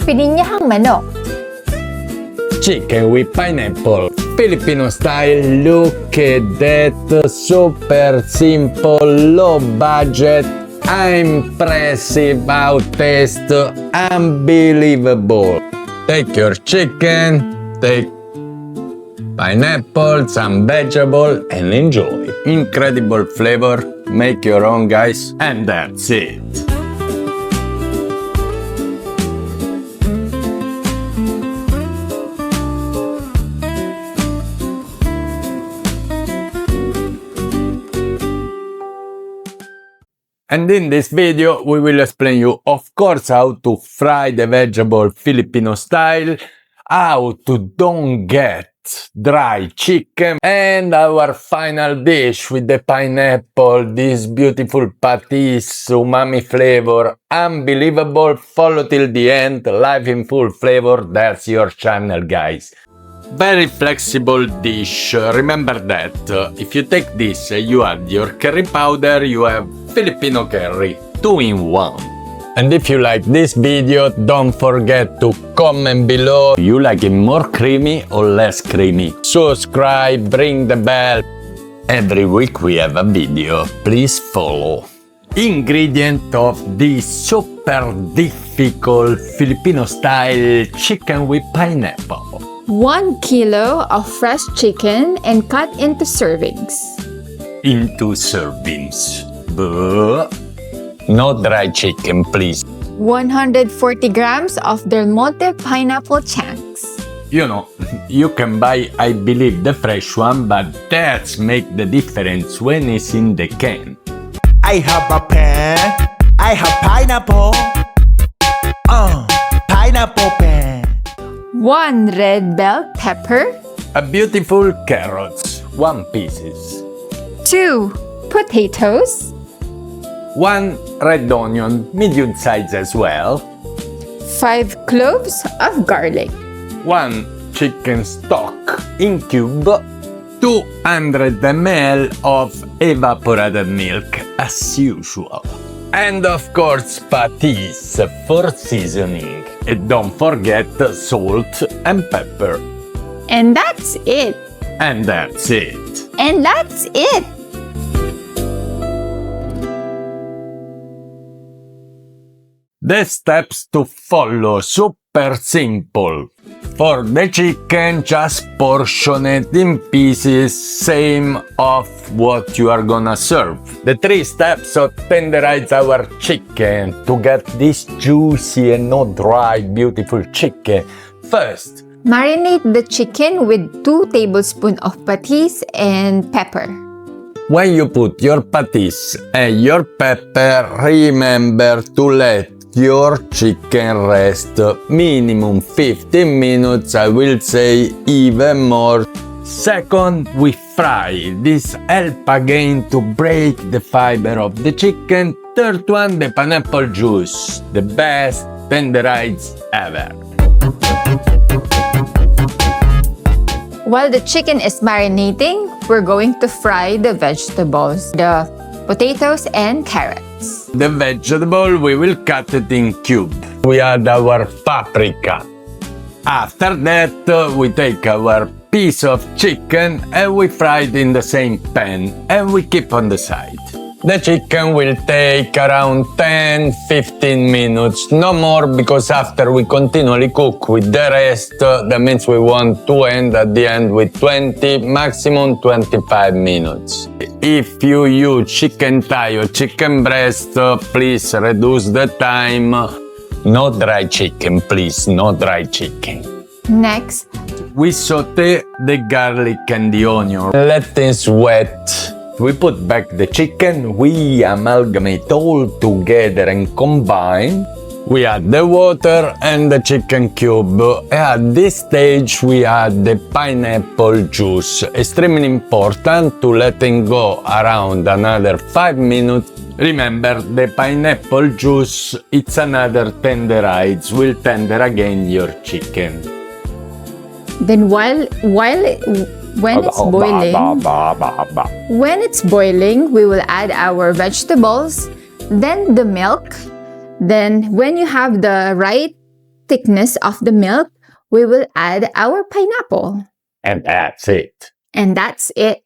Pininyahang Manok. Chicken with pineapple, Filipino style. Look at that, super simple, low budget, impressive, out taste, unbelievable. Take your chicken, take pineapple, some vegetable, and enjoy. Incredible flavor, make your own, guys, and that's it. And in this video, we will explain you, of course, how to fry the vegetable Filipino style, how to don't get dry chicken, and our final dish with the pineapple, this beautiful patis, umami flavor, unbelievable. Follow till the end, live in full flavor, that's your channel, guys. Very flexible dish. Remember that if you take this, you add your curry powder, you have Filipino curry, 2 in 1. And if you like this video, don't forget to comment below. You like it more creamy or less creamy? Subscribe, ring the bell. Every week we have a video. Please follow. Ingredient of this super difficult Filipino style chicken with pineapple. 1 kilo of fresh chicken and cut into servings. Into servings. But no dry chicken, please. 140 grams of Del Monte pineapple chunks. You know, you can buy, I believe, the fresh one, but that's make the difference when it's in the can. I have a pen, I have pineapple, pineapple pen. 1 red bell pepper. A beautiful carrots, 1 pieces. 2 potatoes. 1 red onion, medium size as well. 5 cloves of garlic. 1 chicken stock in cube. 200 ml of evaporated milk as usual. And of course patis for seasoning. And don't forget salt and pepper. And that's it. And that's it. And that's it. The steps to follow, super simple. For the chicken, just portion it in pieces, same of what you are gonna serve. The 3 steps to tenderize our chicken to get this juicy and not dry, beautiful chicken. First, Marinate the chicken with 2 tablespoons of patis and pepper. when you put your patis and your pepper, remember to let your chicken rest minimum 15 minutes, I will say even more. Second, we fry. This help again to break the fiber of the chicken. Third one, the pineapple juice, the best tenderize ever. While the chicken is marinating, we're going to fry the vegetables, the potatoes and carrots. The vegetable, we will cut it in cube. We add our paprika. After that, we take our piece of chicken and we fry it in the same pan and we keep on the side. The chicken will take around 10-15 minutes, no more, because after we continually cook with the rest, that means we want to end at the end with 20, maximum 25 minutes. If you use chicken thigh or chicken breast, please reduce the time. No dry chicken, please, no dry chicken. Next, we saute the garlic and the onion. Let things wet. We put back the chicken, we amalgamate all together and combine. We add the water and the chicken cube. At this stage, we add the pineapple juice. Extremely important to letting go around another 5 minutes. Remember, the pineapple juice, it's another tenderize, will tender again your chicken. then when it's boiling, we will add our vegetables, then the milk. Then when you have the right thickness of the milk, we will add our pineapple. And that's it. And that's it.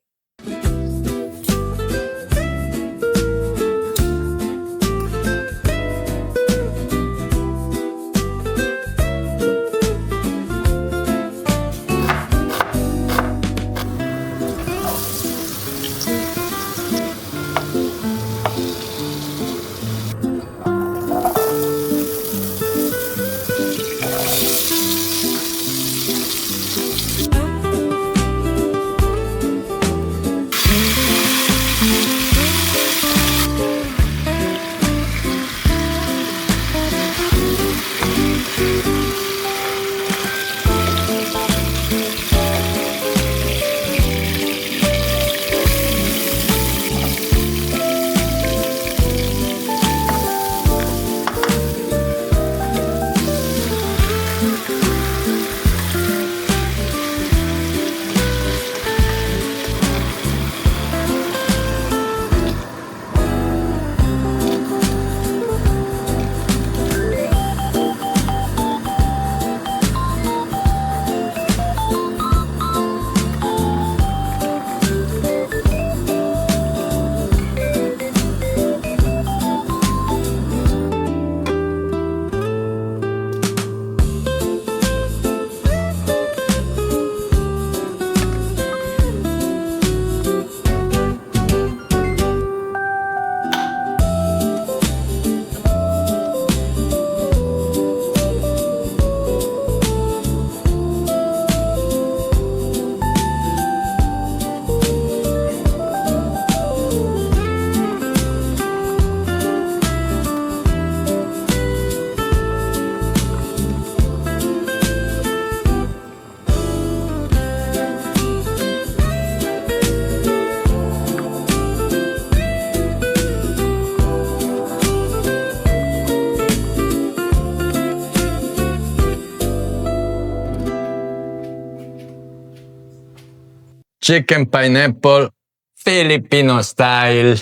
Chicken pineapple, Filipino style.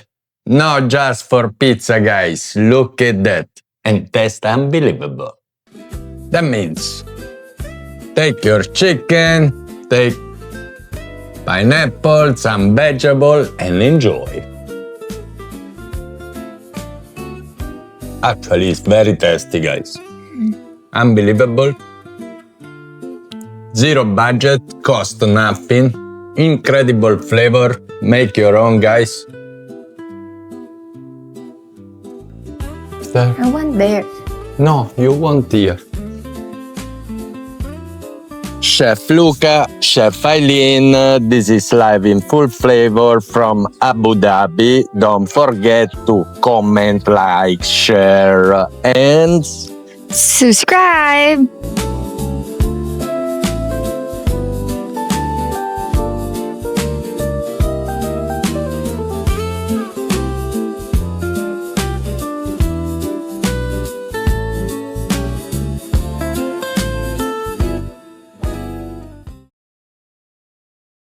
Not just for pizza, guys. Look at that. And taste unbelievable. That means take your chicken, take pineapple, some vegetable, and enjoy. Actually, it's very tasty, guys. Unbelievable. Zero budget, cost nothing. Incredible flavor. Make your own, guys. There. I want there. No, you want here. Chef Luca, Chef Eileen, this is live in full flavor from Abu Dhabi. Don't forget to comment, like, share, and Subscribe!